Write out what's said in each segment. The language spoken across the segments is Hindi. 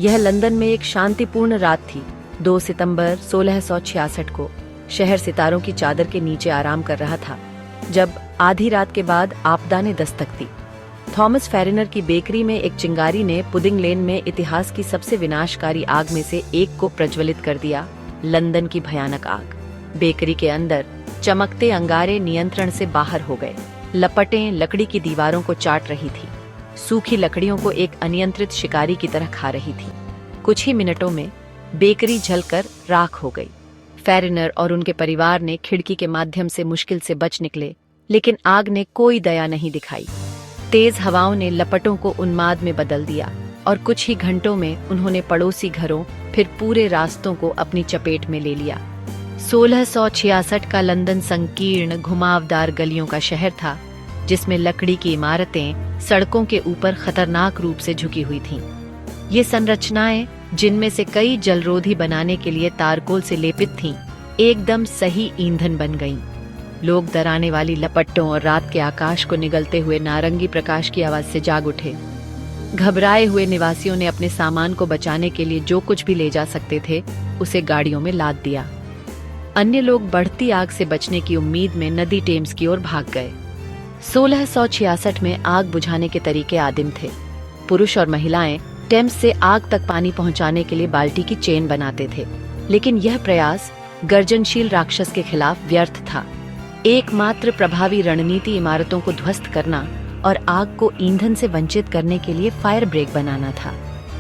यह लंदन में एक शांतिपूर्ण रात थी। 2 सितंबर 1666 को शहर सितारों की चादर के नीचे आराम कर रहा था जब आधी रात के बाद आपदा ने दस्तक दी। थॉमस फेरिनर की बेकरी में एक चिंगारी ने पुडिंग लेन में इतिहास की सबसे विनाशकारी आग में से एक को प्रज्वलित कर दिया। लंदन की भयानक आग बेकरी के अंदर चमकते अंगारे नियंत्रण से बाहर हो गए। लपटें लकड़ी की दीवारों को चाट रही थी, सूखी लकड़ियों को एक अनियंत्रित शिकारी की तरह खा रही थी। कुछ ही मिनटों में बेकरी जलकर राख हो गई। फेरिनर और उनके परिवार ने खिड़की के माध्यम से मुश्किल से बच निकले, लेकिन आग ने कोई दया नहीं दिखाई। तेज हवाओं ने लपटों को उन्माद में बदल दिया और कुछ ही घंटों में उन्होंने पड़ोसी घरों फिर पूरे रास्तों को अपनी चपेट में ले लिया। 1666 का लंदन संकीर्ण घुमावदार गलियों का शहर था, जिसमें लकड़ी की इमारतें सड़कों के ऊपर खतरनाक रूप से झुकी हुई थीं। ये संरचनाएं, जिनमें से कई जलरोधी बनाने के लिए तारकोल से लेपित थीं, एकदम सही ईंधन बन गईं। लोग डराने वाली लपटों और रात के आकाश को निगलते हुए नारंगी प्रकाश की आवाज से जाग उठे। घबराए हुए निवासियों ने अपने सामान को बचाने के लिए जो कुछ भी ले जा सकते थे उसे गाड़ियों में लाद दिया। अन्य लोग बढ़ती आग से बचने की उम्मीद में नदी टेम्स की ओर भाग गए। 1666 में आग बुझाने के तरीके आदिम थे। पुरुष और महिलाएं टेम्स से आग तक पानी पहुंचाने के लिए बाल्टी की चेन बनाते थे, लेकिन यह प्रयास गर्जनशील राक्षस के खिलाफ व्यर्थ था। एकमात्र प्रभावी रणनीति इमारतों को ध्वस्त करना और आग को ईंधन से वंचित करने के लिए फायर ब्रेक बनाना था।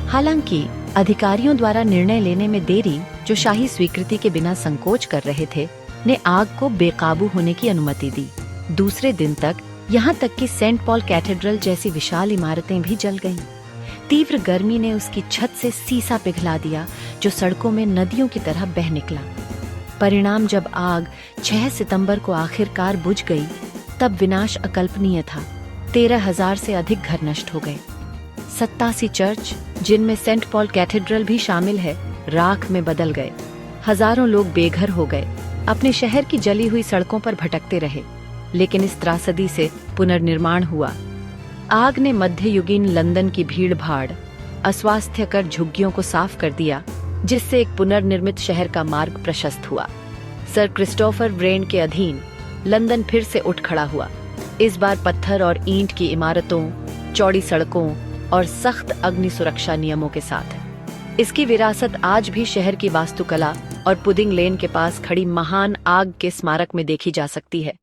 हालांकि अधिकारियों द्वारा निर्णय लेने में देरी, जो शाही स्वीकृति के बिना संकोच कर रहे थे, ने आग को बेकाबू होने की अनुमति दी। दूसरे दिन तक यहाँ तक कि सेंट पॉल कैथेड्रल जैसी विशाल इमारतें भी जल गईं। तीव्र गर्मी ने उसकी छत से सीसा पिघला दिया, जो सड़कों में नदियों की तरह बह निकला। परिणाम, जब आग 6 सितंबर को आखिरकार बुझ गई, तब विनाश अकल्पनीय था। 13,000 से अधिक घर नष्ट हो गए। 87 चर्च, जिनमें सेंट पॉल कैथेड्रल भी शामिल है, राख में बदल गए। हजारों लोग बेघर हो गए, अपने शहर की जली हुई सड़कों पर भटकते रहे। लेकिन इस त्रासदी से पुनर्निर्माण हुआ। आग ने मध्ययुगीन लंदन की भीड़-भाड़, अस्वास्थ्यकर झुग्गियों को साफ कर दिया, जिससे एक पुनर्निर्मित शहर का मार्ग प्रशस्त हुआ। सर क्रिस्टोफर व्रेन के अधीन लंदन फिर से उठ खड़ा हुआ, इस बार पत्थर और ईंट की इमारतों, चौड़ी सड़कों और सख्त अग्नि सुरक्षा नियमों के साथ। इसकी विरासत आज भी शहर की वास्तुकला और पुडिंग लेन के पास खड़ी महान आग के स्मारक में देखी जा सकती है।